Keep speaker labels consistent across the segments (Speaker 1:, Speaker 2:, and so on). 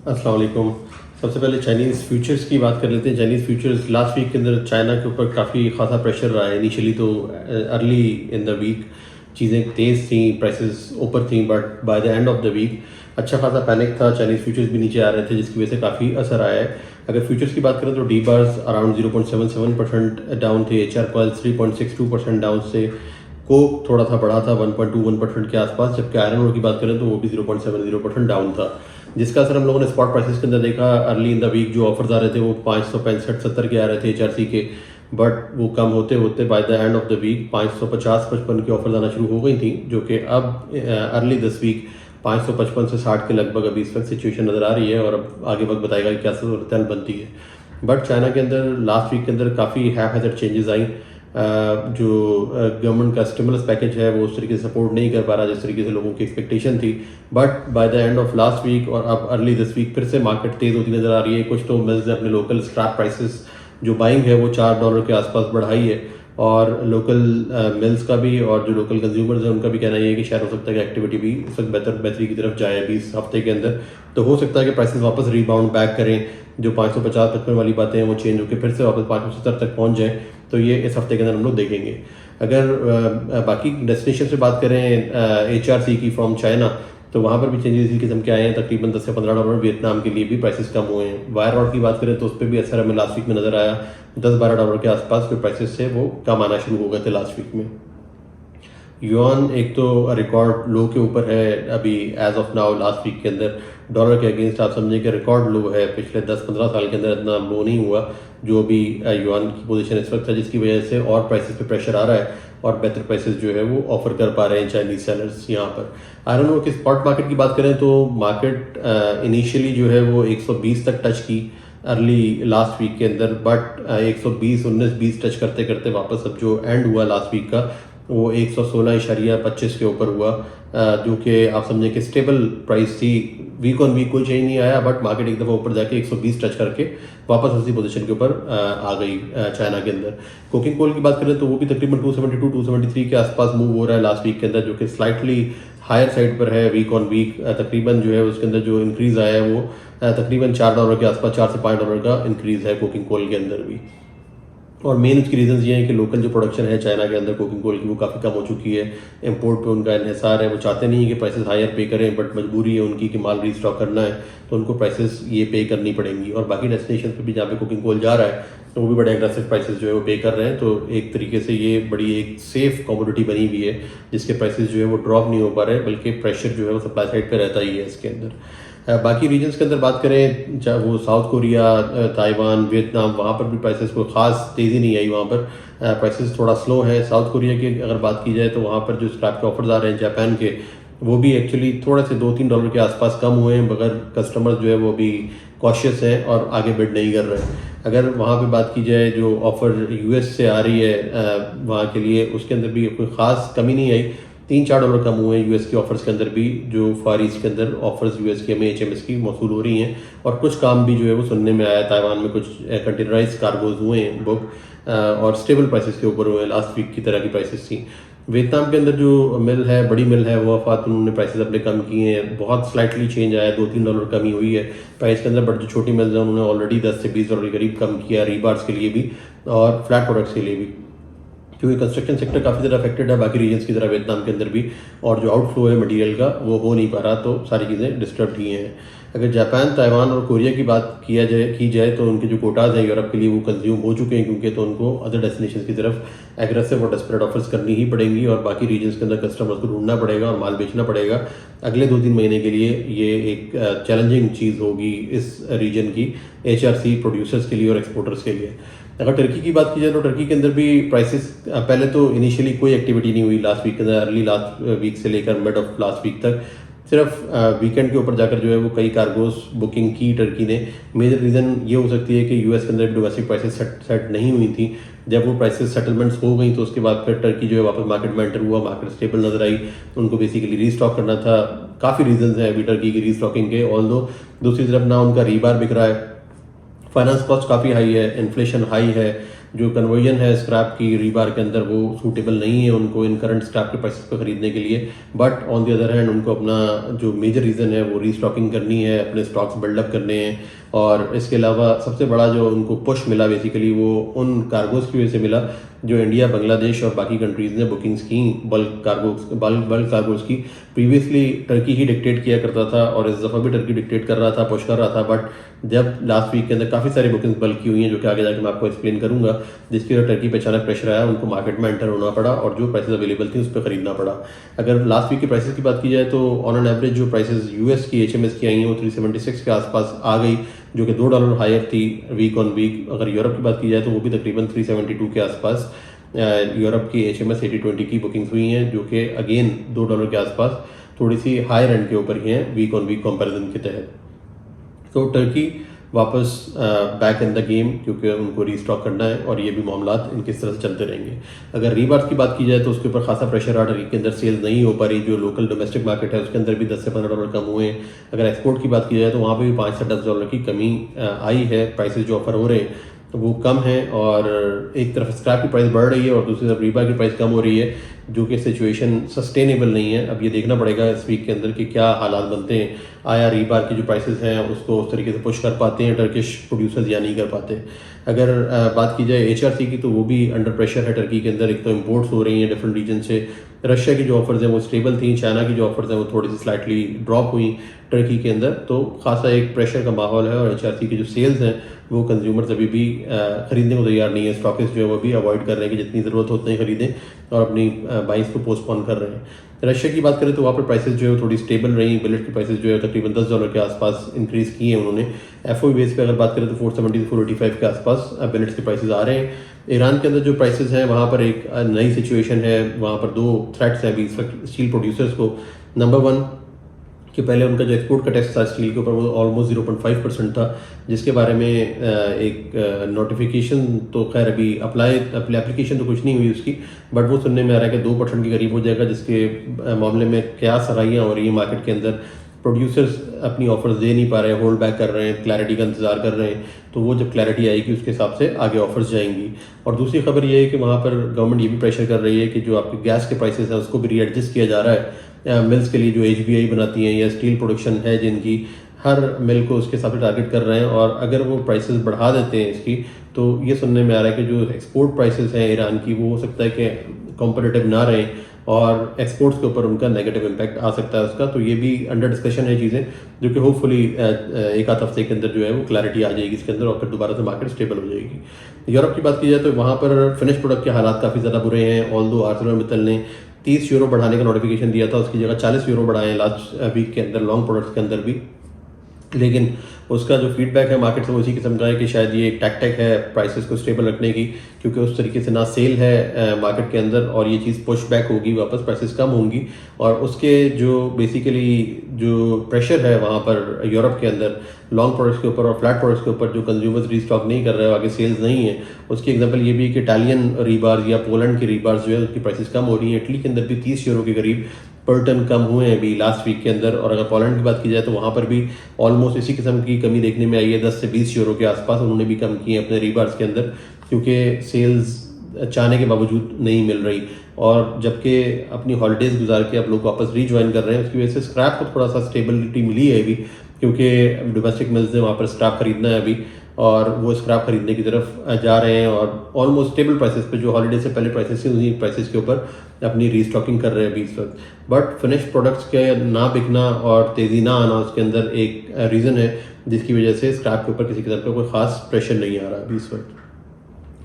Speaker 1: अस्सलाम वालेकुम। सबसे पहले चाइनीज़ फ्यूचर्स की बात कर लेते हैं। चाइनीज़ फ्यूचर्स लास्ट वीक के अंदर चाइना के ऊपर काफ़ी ख़ासा प्रेशर रहा है। इनिशियली तो अर्ली इन द वीक चीज़ें तेज़ थी, प्राइसेस ऊपर थी, but by the end of the week अच्छा खासा पैनिक था। चाइनीज़ फ्यूचर्स भी नीचे आ रहे थे, जिसकी वजह से काफ़ी असर आया है। अगर फ्यूचर्स की बात करें तो डी बार्स अराउंड 0.77% डाउन थे, एच आर कॉइल्स 3.62% डाउन से, कोक थोड़ा सा बढ़ा था 1.21% के आसपास, जबकि आयरन ओर की बात करें तो वो भी 0.70% डाउन था, जिसका असर हम लोगों ने स्पॉट प्राइसेस के अंदर देखा। अर्ली इन द वीक जो ऑफर्स आ रहे थे वो 565-70 के आ रहे थे एचआरसी के, बट वो कम होते होते by the end of the week 550-55 के ऑफर्स आना शुरू हो गई थी, जो कि अब अर्ली दिस वीक 555 से 60 के लगभग अभी इस वक्त सिचुएशन नज़र आ रही है, और अब आगे वक्त बताएगा कि क्या सूरत बनती है। बट चाइना के अंदर लास्ट वीक के अंदर काफ़ी हैज़र्ड चेंजेस आई। जो गवर्नमेंट का स्टिमुलस पैकेज है वो उस तरीके से सपोर्ट नहीं कर पा रहा जिस तरीके से लोगों की एक्सपेक्टेशन थी। But by the end of last week और अब अर्ली दिस वीक फिर से मार्केट तेज़ होती नज़र आ रही है। कुछ तो मिल्स ने अपने लोकल स्क्रैप प्राइसेस जो बाइंग है वो $4 के आसपास बढ़ाई है, और लोकल मिल्स का भी और जो लोकल कंज्यूमर्स हैं उनका भी कहना ये है कि शायद हो सकता है कि एक्टिविटी भी इस वक्त बेहतरी की तरफ जाए अभी इस हफ्ते के अंदर। तो हो सकता है कि प्राइसेस वापस रीबाउंड बैक करें, जो 550-55 वाली बातें हैं वो चेंज होकर फिर से वापस 570 तक पहुंच जाए। तो ये इस हफ्ते के अंदर हम लोग देखेंगे। अगर बाकी डेस्टिनेशन से बात करें एचआरसी की फ्रॉम चाइना, तो वहाँ पर भी चेंजेस इसी किस्म के आए हैं। तकरीबन 10 से $15 वियतनाम के लिए भी प्राइसेस कम हुए हैं। वायर रॉड की बात करें तो उस पर भी असर हमें लास्ट वीक में नज़र आया। $10-12 के आसपास जो प्राइसेस थे वो कम आना शुरू हो गए थे लास्ट वीक में। युआन एक तो रिकॉर्ड लो के ऊपर है अभी as of now. Last week के अंदर डॉलर के अगेंस्ट आप समझें कि रिकॉर्ड लो है, पिछले 10-15 साल के अंदर इतना लो नहीं हुआ जो भी युआन की पोजीशन इस वक्त है, जिसकी वजह से और प्राइसेस पे प्रेशर आ रहा है और बेहतर प्राइसेस जो है वो ऑफर कर पा रहे हैं चाइनीज सेलर्स यहाँ पर। आयरन ओर की स्पॉट मार्केट की बात करें तो मार्केट इनिशियली जो है वो 120 तक टच की अर्ली लास्ट वीक के अंदर, बट 120, 19-20 टच करते करते वापस अब जो एंड हुआ लास्ट वीक का वो 116.25 के ऊपर हुआ, जो कि आप समझें कि स्टेबल प्राइस थी। वीक ऑन वीक कोई चेंज नहीं आया, बट मार्केट एक दफ़ा ऊपर जाके 120 टच करके वापस उसी पोजीशन के ऊपर आ गई चाइना के अंदर। कोकिंग कोल की बात करें तो वो भी तकरीबन 272-273 के आसपास मूव हो रहा है लास्ट वीक के अंदर, जो कि स्लाइटली हायर साइड पर है वीक ऑन वीक। तकरीबन जो है उसके अंदर जो इंक्रीज़ आया है वो तकरीबन $4 के आसपास, $4 से $5 का इंक्रीज़ है कोकिंग कोल के अंदर भी। और मेन उसकी रीजंस ये हैं कि लोकल जो प्रोडक्शन है चाइना के अंदर कोकिंग कोल की वो काफ़ी कम हो चुकी है। इंपोर्ट पे उनका इन्हिसार है, वो चाहते नहीं है कि प्राइसेस हायर पे करें, बट मजबूरी है उनकी कि माल रीस्टॉक करना है तो उनको प्राइसेस ये पे करनी पड़ेंगी। और बाकी डेस्टिनेशन पे भी जहाँ पे कोकिंग कोल जा रहा है तो वो भी बड़े एग्रेसिव प्राइसेस जो है वो पे कर रहे हैं। तो एक तरीके से ये बड़ी एक सेफ कमोडिटी बनी हुई है जिसके प्राइसेस जो है वो ड्रॉप नहीं हो पा रहे, बल्कि प्रेशर जो है वो सप्लाई साइड पर रहता ही है इसके अंदर। बाकी रीजन्स के अंदर बात करें, चाहे वो साउथ कोरिया, ताइवान, वियतनाम, वहाँ पर भी प्राइसेस को ख़ास तेज़ी नहीं आई। वहाँ पर प्राइसेस थोड़ा स्लो है। साउथ कोरिया की अगर बात की जाए तो वहाँ पर जो स्क्रैप के ऑफर्स आ रहे हैं जापान के, वो भी एक्चुअली थोड़े से $2-3 के आसपास कम हुए हैं, मगर कस्टमर्स जो है वो भी कॉशियस हैं और आगे बिड नहीं कर रहे हैं। अगर वहाँ पे बात की जाए जो ऑफ़र यूएस से आ रही है वहाँ के लिए, उसके अंदर भी कोई ख़ास कमी नहीं आई। $3-4 कम हुए हैं यूएस के ऑफर्स के अंदर भी। जो फार ईस्ट के अंदर ऑफर्स यूएस के हमें एचएमएस की मौसूल हो रही हैं, और कुछ काम भी जो है वो सुनने में आया। ताइवान में कुछ कंटेनराइज कार्गोज हुए हैं बुक, और स्टेबल प्राइसेस के ऊपर हुए, लास्ट वीक की तरह की प्राइसेस थी। वियतनाम के अंदर जो मिल है, बड़ी मिल है, वो आफात उन्होंने प्राइसेस अपने कम किए हैं। बहुत स्लाइटली चेंज आया, $2-3 कमी हुई है प्राइस के अंदर, बट जो छोटी मिल्स हैं उन्होंने ऑलरेडी $10 से $20 के करीब कम किया, रीबार्स के लिए भी और फ्लैट प्रोडक्ट्स के लिए भी, क्योंकि कंस्ट्रक्शन सेक्टर काफ़ी ज़्यादा अफेक्टेड है बाकी रीजन्स की तरह वियतनाम के अंदर भी, और जो आउटफ्लो है मटेरियल का वो हो नहीं पा रहा, तो सारी चीज़ें डिस्टर्ब की हैं। अगर जापान, ताइवान और कोरिया की बात की जाए तो उनके जो कोटाज हैं यूरोप के लिए वो कंज्यूम हो चुके हैं, क्योंकि तो उनको अदर डेस्टिनेशन की तरफ एग्रेसिव और डेस्परेट ऑफर्स करनी ही पड़ेंगी, और बाकी रीजन्स के अंदर कस्टमर्स को ढूंढना पड़ेगा और माल बेचना पड़ेगा। अगले 2-3 महीने के लिए ये एक चैलेंजिंग चीज़ होगी इस रीजन की एचआरसी प्रोड्यूसर्स के लिए और एक्सपोर्टर्स के लिए। अगर टर्की की बात की जाए तो टर्की के अंदर भी प्राइसेस पहले तो इनिशियली कोई एक्टिविटी नहीं हुई लास्ट वीक के अंदर, अर्ली लास्ट वीक से लेकर मिड ऑफ लास्ट वीक तक। सिर्फ वीकेंड के ऊपर जाकर जो है वो कई कार्गोस बुकिंग की टर्की ने। मेजर रीज़न ये हो सकती है कि यूएस के अंदर डोमेस्टिक प्राइसेस सेट नहीं हुई थी। जब वो प्राइसेस सेटलमेंट्स हो गई तो उसके बाद फिर टर्की जो है वापस मार्केट में एंटर हुआ, मार्केट स्टेबल नजर आई। उनको बेसिकली रीस्टॉक करना था। काफ़ी रीजंस हैं अभी टर्की की रीस्टॉकिंग के, ऑल्दो दूसरी तरफ ना उनका रीबार बिक रहा है, फाइनेंस कॉस्ट काफ़ी हाई है, इन्फ्लेशन हाई है, जो कन्वर्जन है स्क्रैप की रीबार के अंदर वो सूटेबल नहीं है उनको इन करंट स्क्रैप के प्राइसेस पर खरीदने के लिए। But on the other hand उनको अपना जो मेजर रीज़न है वो रीस्टॉकिंग करनी है, अपने स्टॉक्स बिल्डअप करने हैं। और इसके अलावा सबसे बड़ा जो उनको पुश मिला बेसिकली वो उन कार्गोज की वजह से मिला जो इंडिया, बांग्लादेश और बाकी कंट्रीज़ ने बुकिंग्स की बल्क कार्गोज की। प्रीवियसली टर्की ही डिक्टेट किया करता था और इस दफ़ा भी टर्की डिक्टेट कर रहा था, पुश कर रहा था। बट जब लास्ट वीक के अंदर काफ़ी सारी बुकिंग्स बल्क की हुई हैं जो कि आगे जाकर मैं आपको एक्सप्लेन करूंगा, जिसकी वजह टर्की पे अचानक प्रेशर आया, उनको मार्केट में एंटर होना पड़ा और जो प्राइसेस अवेलेबल थी उस पर खरीदना पड़ा। अगर लास्ट वीक की प्राइसेस की बात की जाए तो ऑन एन एवरेज जो प्राइसेस यूएस की HMS की आई हैं वो 376 के आसपास आ गई, जो कि $2 हायर थी वीक ऑन वीक। अगर यूरोप की बात की जाए तो वो भी तकरीबन 372 के आसपास यूरोप की HMS 8020 की बुकिंग्स हुई हैं, जो कि अगेन $2 के आसपास थोड़ी सी हायर एंड के ऊपर ही हैं वीक ऑन वीक कंपैरिजन के तहत। तो टर्की वापस बैक इन द गेम, क्योंकि उनको रीस्टॉक करना है और ये भी मामला इनकी तरह से चलते रहेंगे। अगर रीबार्स की बात की जाए तो उसके ऊपर खासा प्रेशर आ टर्की के अंदर, सेल्स नहीं हो पा रही। जो लोकल डोमेस्टिक मार्केट है उसके अंदर भी $10 से $15 कम हुए हैं। अगर एक्सपोर्ट की बात की जाए तो वहाँ पे भी $5 से $10 की कमी आई है। प्राइसेस जो ऑफर हो रहे हैं तो वो कम है और एक तरफ स्क्रैप की प्राइस बढ़ रही है और दूसरी तरफ रीबार की प्राइस कम हो रही है, जो कि सिचुएशन सस्टेनेबल नहीं है। अब ये देखना पड़ेगा इस वीक के अंदर कि क्या हालात बनते हैं। आया रीबार की जो प्राइसेस हैं उसको उस तरीके से पुश कर पाते हैं टर्किश प्रोड्यूसर्स या नहीं कर पाते। अगर बात की जाए HRC की तो वो भी अंडर प्रेशर है टर्की के अंदर। एक तो इम्पोर्ट्स हो रही हैं डिफरेंट रीजन से, रशिया की जो ऑफर्स हैं वो स्टेबल थी, चाइना की जो ऑफर्स हैं वो थोड़ी सी स्लाइटली ड्रॉप हुई टर्की के अंदर। तो खासा एक प्रेशर का माहौल है और HRC की जो सेल्स हैं वो कंज्यूमर्स अभी भी खरीदने को तैयार नहीं है। स्टॉकिस्ट जो है वो भी अवॉइड कर रहे हैं कि जितनी ज़रूरत हो उतनी खरीदें और अपनी बाइस को पोस्टपोन कर रहे हैं। रशिया की बात करें तो वहाँ पर प्राइसेस जो है वो थोड़ी स्टेबल रही। बिलेट की प्राइसेस जो है तकरीबन $10 के आसपास इंक्रीज़ की है उन्होंने। FOB बेस पे अगर बात करें तो 470 से 485 के आसपास बिलेट्स के प्राइसेस आ रहे हैं। ईरान के अंदर जो प्राइसेस हैं वहाँ पर एक नई सिचुएशन है। वहाँ पर दो थ्रेट्स हैं अभी इस वक्त स्टील प्रोड्यूसर्स को। नंबर 1 कि पहले उनका जो एक्सपोर्ट का टैक्स था स्टील के ऊपर वो ऑलमोस्ट 0.5% था, जिसके बारे में एक नोटिफिकेशन तो खैर अभी एप्लीकेशन तो कुछ नहीं हुई उसकी, बट वो सुनने में आ रहा है कि 2% के करीब हो जाएगा, जिसके मामले में क्या सराहियाँ हो रही है मार्केट के अंदर। प्रोड्यूसर्स अपनी ऑफर्स दे नहीं पा रहे हैं, होल्ड बैक कर रहे हैं, क्लैरिटी का इंतजार कर रहे हैं। तो वो जब क्लैरिटी आएगी उसके हिसाब से आगे ऑफर्स जाएंगी। और दूसरी खबर ये है कि वहाँ पर गवर्नमेंट ये भी प्रेशर कर रही है कि जो आपके गैस के प्राइसेस हैं उसको भी रीएडजस्ट किया जा रहा है। मिल्स के लिए जो HBI बनाती हैं या स्टील प्रोडक्शन है जिनकी, हर मिल को उसके हिसाब से टारगेट कर रहे हैं। और अगर वो प्राइसेस बढ़ा देते हैं इसकी तो ये सुनने में आ रहा है कि जो एक्सपोर्ट प्राइसेस हैं ईरान की वो हो सकता है कि कॉम्पिटिटिव ना रहें और एक्सपोर्ट्स के ऊपर उनका नेगेटिव इम्पैक्ट आ सकता है उसका। तो ये भी अंडर डिस्कशन है चीज़ें, जो कि होपफुली एक आध हफ्ते के अंदर जो है वो क्लैरिटी आ जाएगी इसके अंदर और फिर दोबारा से मार्केट स्टेबल हो जाएगी। यूरोप की बात की जाए तो वहाँ पर फिनिश प्रोडक्ट के हालात काफ़ी ज़्यादा बुरे हैं। ऑल्दो आर्सेलरमित्तल ने €30 बढ़ाने का नोटिफिकेशन दिया था, उसकी जगह €40 बढ़ाए हैं लास्ट वीक के अंदर लॉन्ग प्रोडक्ट्स के अंदर भी। लेकिन उसका जो फीडबैक है मार्केट से वो इसी किस्म का है कि शायद ये एक टैक्टिक है प्राइसेस को स्टेबल रखने की, क्योंकि उस तरीके से ना सेल है मार्केट के अंदर और ये चीज़ पुश बैक होगी, वापस प्राइसेस कम होंगी। और उसके जो बेसिकली जो प्रेशर है वहाँ पर यूरोप के अंदर लॉन्ग प्रोडक्ट्स के ऊपर और फ्लैट प्रोडक्ट्स के ऊपर, जो कंज्यूमर्स रीस्टॉक नहीं कर रहे हैं, आगे सेल्स नहीं है, उसकी एग्जांपल ये भी है कि इटालियन रीबार्स या पोलैंड की रीबार्स जो है उसकी प्राइसेस कम हो रही हैं। इटली के अंदर भी €30 के करीब पर टन कम हुए हैं अभी लास्ट वीक के अंदर। और अगर पोलैंड की बात की जाए तो वहाँ पर भी ऑलमोस्ट इसी किस्म की कमी देखने में आई है, €10 से €20 के आसपास उन्होंने भी कम किए अपने रीबार्स के अंदर, क्योंकि सेल्स चाहने के बावजूद नहीं मिल रही। और जबकि अपनी हॉलीडेज गुजार के अब लोग वापस रीज्वाइन कर रहे हैं, उसकी वजह से स्क्रैप को थोड़ा सा स्टेबिलिटी मिली है अभी, क्योंकि डोमेस्टिक मिल्स ने वहाँ पर स्क्रैप खरीदना है अभी और वो स्क्रैप खरीदने की तरफ जा रहे हैं और ऑलमोस्ट स्टेबल प्राइसेस पे, जो हॉलीडे से पहले प्राइसेस थी उन्हीं प्राइसेस के ऊपर अपनी रीस्टॉकिंग कर रहे हैं अभी इस वक्त। बट फिनिश प्रोडक्ट्स के ना बिकना और तेज़ी ना आना उसके अंदर एक रीज़न है जिसकी वजह से स्क्रैप के ऊपर किसी किस्म का कोई खास प्रेशर नहीं आ रहा अभी इस वक्त।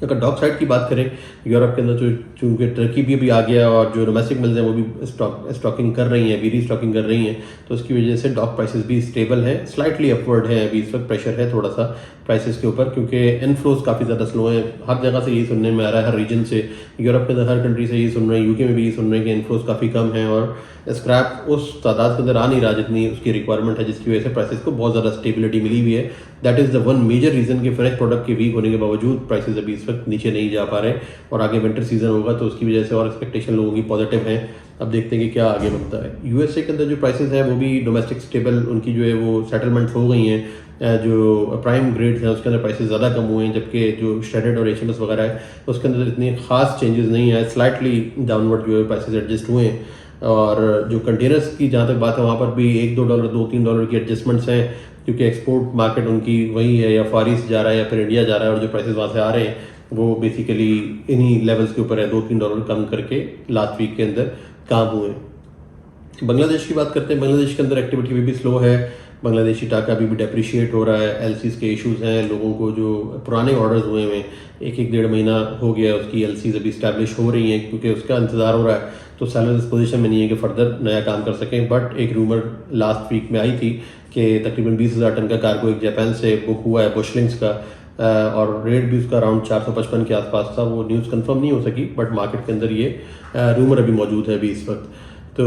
Speaker 1: अगर डॉक साइड की बात करें यूरोप के अंदर, जो चूँकि टर्की भी अभी आ गया और जो डोमेस्टिक मिल्स हैं वो भी स्टॉकिंग कर रही हैं, अभी रीस्टॉकिंग कर रही हैं, तो उसकी वजह से डॉक प्राइसेस भी स्टेबल है, स्लाइटली अपवर्ड है। अभी इस वक्त प्रेशर है थोड़ा सा प्राइसेस के ऊपर, क्योंकि इनफ्लोज काफ़ी ज़्यादा स्लो है। हर जगह से यही सुनने में आ रहा है, हर रीजन से, यूरोप के अंदर हर कंट्री से यही सुन रहे हैं, UK में भी यही सुन रहे हैं कि इनफ्लोज काफ़ी कम है और स्क्रैप उस तादाद के अंदर आ नहीं रहा जितनी उसकी रिक्वायरमेंट है, जिसकी वजह से प्राइसेस को बहुत ज़्यादा स्टेबिलिटी मिली हुई है। That is the one major reason कि फ्रेश प्रोडक्ट के वीक होने के बावजूद प्राइसेस अभी इस वक्त नीचे नहीं जा पा रहे और आगे विंटर सीजन होगा तो उसकी वजह से और एक्सपेक्टेशन लोगों की पॉजिटिव है। अब देखते हैं कि क्या आगे बनता है। USA के अंदर जो प्राइसेस हैं वो भी डोमेस्टिक स्टेबल, उनकी जो है वो सेटलमेंट्स हो गई हैं जो प्राइम ग्रेड्स हैं उसके अंदर प्राइसेस ज़्यादा कम हुए हैं, जबकि जो श्रेडेड और HMS वगैरह है उसके अंदर इतनी खास चेंजेस नहीं है, स्लाइटली डाउनवर्ड जो है प्राइसेस एडजस्ट हुए हैं। और जो कंटेनर्स की जहाँ तक बात है वहाँ पर भी $1-2 $2-3 की एडजस्टमेंट्स हैं, क्योंकि एक्सपोर्ट मार्केट उनकी वही है, या फार ईस्ट जा रहा है या फिर इंडिया जा रहा है, और जो प्राइसेस वहाँ से आ रहे हैं वो बेसिकली इन्हीं लेवल्स के ऊपर है, $2-3 कम करके लास्ट वीक के अंदर काम हुए। बांग्लादेश की बात करते हैं। बांग्लादेश के अंदर एक्टिविटी अभी भी स्लो है, बांग्लादेशी टाका अभी भी डेप्रिशिएट हो रहा है, एलसीज के इश्यूज हैं, लोगों को जो पुराने ऑर्डर्स हुए हैं 1-1.5 महीना हो गया उसकी एलसीज अभी स्टैब्लिश हो रही हैं, क्योंकि उसका इंतजार हो रहा है, तो सेलर्स इस पोजीशन में नहीं है कि फर्दर नया काम कर सकें। बट एक रूमर लास्ट वीक में आई थी कि तकरीबन 20,000 टन का कार्गो एक जापान से बुक हुआ है बुशलिंग्स का, और रेट भी उसका अराउंड 455 के आसपास था। वो न्यूज़ कंफर्म नहीं हो सकी, बट मार्केट के अंदर ये रूमर अभी मौजूद है अभी इस वक्त। तो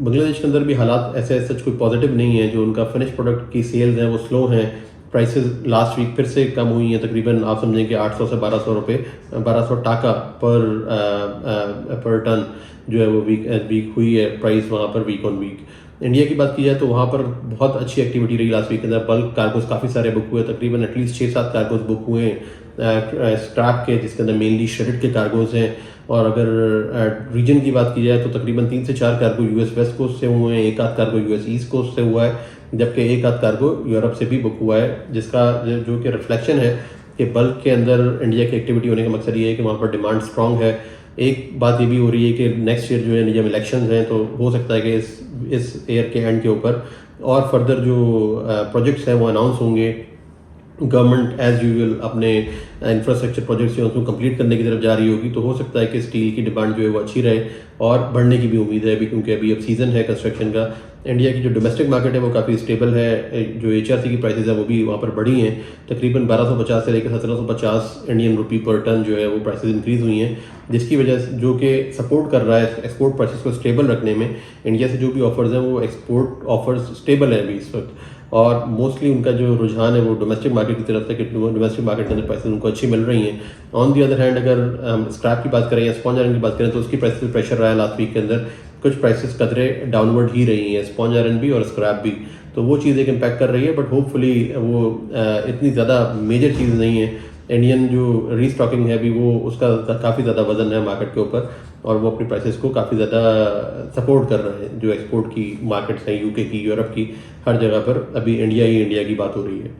Speaker 1: बांग्लादेश के अंदर भी हालात ऐसे सच कोई पॉजिटिव नहीं है, जो उनका फिनिश प्रोडक्ट की सेल्स हैं वो स्लो हैं। प्राइसेस लास्ट वीक फिर से कम हुई हैं, तकरीबन आप समझें कि 800 से 1200 रुपये 1200 टाका पर टन जो है वो वीक हुई है प्राइस वहाँ पर वीक ऑन वीक। इंडिया की बात की जाए तो वहाँ पर बहुत अच्छी एक्टिविटी रही लास्ट वीक के अंदर। बल्क कार्गोज काफ़ी सारे बुक हुए, तकरीबन एटलीस्ट 6-7 कार्गोज बुक हुए हैं स्क्रैप के, जिसके अंदर मेनली श्रेडेड के कार्गोज हैं। और अगर रीजन की बात की जाए तो तकरीबन 3 से 4 कार्गो यूएस वेस्ट कोस्ट से हुए हैं, 1 आध कार्गो यूएस ईस्ट कोस्ट से हुआ है, जबकि 1 आध कार्गो यूरोप से भी बुक हुआ है, जिसका जो कि रिफ्लेक्शन है कि बल्क के अंदर इंडिया की एक्टिविटी होने का मकसद ये है कि वहाँ पर डिमांड स्ट्रॉन्ग है। एक बात ये भी हो रही है कि नेक्स्ट ईयर जो है इंडिया में इलेक्शंस हैं, तो हो सकता है कि इस ईयर के एंड के ऊपर और फर्दर जो प्रोजेक्ट्स हैं वो अनाउंस होंगे। गवर्नमेंट एज यूजुअल अपने इंफ्रास्ट्रक्चर प्रोजेक्ट्स जो उनको कंप्लीट करने की तरफ जा रही होगी, तो हो सकता है कि स्टील की डिमांड जो है वो अच्छी रहे और बढ़ने की भी उम्मीद है अभी, क्योंकि अभी अब सीज़न है कंस्ट्रक्शन का। इंडिया की जो डोमेस्टिक मार्केट है वो काफ़ी स्टेबल है, जो HRC की प्राइसेस है वो भी वहाँ पर बढ़ी हैं, तकरीबन 1250 से लेकर 1750 इंडियन रुपी पर टन जो है वो प्राइसेस इंक्रीज़ हुई हैं, जिसकी वजह से जो कि सपोर्ट कर रहा है एक्सपोर्ट प्राइसेस को स्टेबल रखने में। इंडिया से जो भी ऑफर्स हैं वो एक्सपोर्ट ऑफर्स स्टेबल है अभी इस वक्त, और मोस्टली उनका जो रुझान है वो डोमेस्टिक मार्केट की तरफ से, कि डोमेस्टिक मार्केट के अंदर प्राइसेस उनको अच्छी मिल रही हैं। ऑन दी अदर हैंड अगर स्क्रैप की बात करें या स्पॉन्ज आयरन की बात करें तो उसकी प्राइस पर प्रेशर रहा है लास्ट वीक के अंदर, कुछ प्राइसेस कदरे डाउनवर्ड ही रही हैं, स्पॉन्ज आयरन भी और स्क्रैप भी, तो वो चीज़ एक इम्पैक्ट कर रही है। बट होपफुली वो इतनी ज़्यादा मेजर चीज़ नहीं है। इंडियन जो रीस्टॉकिंग है अभी वो उसका काफ़ी ज़्यादा वजन है मार्केट के ऊपर, और वो अपनी प्राइसेस को काफ़ी ज़्यादा सपोर्ट कर रहे हैं। जो एक्सपोर्ट की मार्केट्स हैं यूके की, यूरोप की, हर जगह पर अभी इंडिया की बात हो रही है।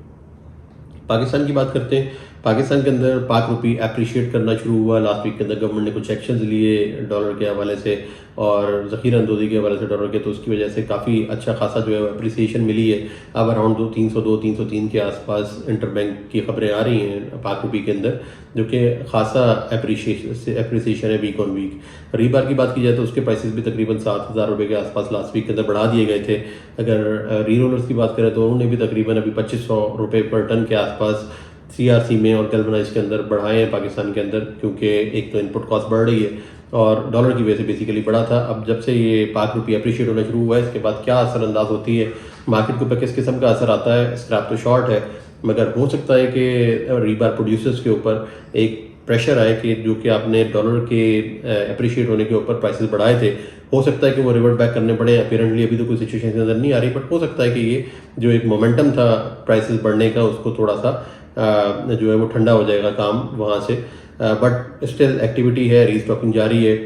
Speaker 1: पाकिस्तान की बात करते हैं। पाकिस्तान के अंदर पाक रुपी अप्रिशिएट करना शुरू हुआ लास्ट वीक के अंदर। गवर्नमेंट ने कुछ एक्शंस लिए डॉलर के हवाले से और ज़ख़ीरा अंदोज़ी के हवाले से डॉलर के, तो उसकी वजह से काफ़ी अच्छा खासा जो है अप्रिसिएशन मिली है। अब अराउंड 302-303 के आसपास इंटरबैंक की खबरें आ रही हैं पाक रुपी के अंदर, जो कि खासा अप्रिसिएशन है वीक ऑन वीक। रीबार की बात की जाए तो उसके प्राइसेस भी तकरीबन 7,000 रुपये के आसपास लास्ट वीक के अंदर बढ़ा दिए गए थे। अगर री रोलर्स की बात करें तो उन्होंने भी तकरीबन अभी 2500 रुपये पर टन के आसपास CRC में और गैल्वेनाइज के अंदर बढ़ाए हैं पाकिस्तान के अंदर, क्योंकि एक तो इनपुट कॉस्ट बढ़ रही है और डॉलर की वजह से बेसिकली बढ़ा था। अब जब से ये पाक रुपी अप्रिशिएट होना शुरू हुआ है, इसके बाद क्या असरअंदाज होती है मार्केट के ऊपर, किस किस्म का असर आता है। स्क्रैप तो शॉर्ट है, मगर हो सकता है कि रीबार प्रोड्यूसर्स के ऊपर एक प्रेशर आए कि जो कि आपने डॉलर के अप्रिशिएट होने के ऊपर प्राइसेस बढ़ाए थे, हो सकता है कि वो रिवर्ट बैक करने पड़े। अपीरेंटली अभी तो कोई सिचुएशन नज़र नहीं आ रही, बट हो सकता है कि ये जो एक मोमेंटम था प्राइसेस बढ़ने का, उसको थोड़ा सा जो है वो ठंडा हो जाएगा काम वहाँ से। बट स्टिल एक्टिविटी है, रीस्टॉकिंग जारी है।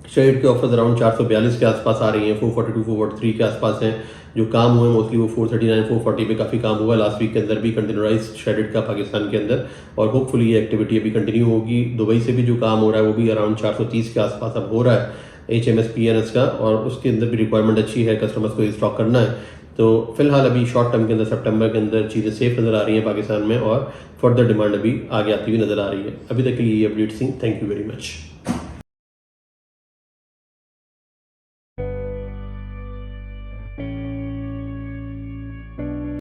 Speaker 1: शेड के ऑफर्स अराउंड 442 के आसपास आ रही हैं, 442-443 के आसपास हैं। जो काम हुए मोस्टली वो 439-440 पे काफ़ी काम हुआ लास्ट वीक के अंदर भी कंटेनराइज शेडेड का पाकिस्तान के अंदर, और होपफुली ये एक्टिविटी अभी कंटिन्यू होगी। दुबई से भी जो काम हो रहा है वो भी अराउंड 430 के आसपास अब हो रहा है HMS PNS का, और उसके अंदर भी रिक्वायरमेंट अच्छी है, कस्टमर्स को स्टॉक करना है। तो फिलहाल अभी शॉर्ट टर्म के अंदर सितंबर के अंदर चीज़ें सेफ नज़र आ रही हैं पाकिस्तान में, और फर्दर डिमांड अभी आगे आती हुई नज़र आ रही है। अभी तक के लिए ये अपडेट्स थी। Thank you very much.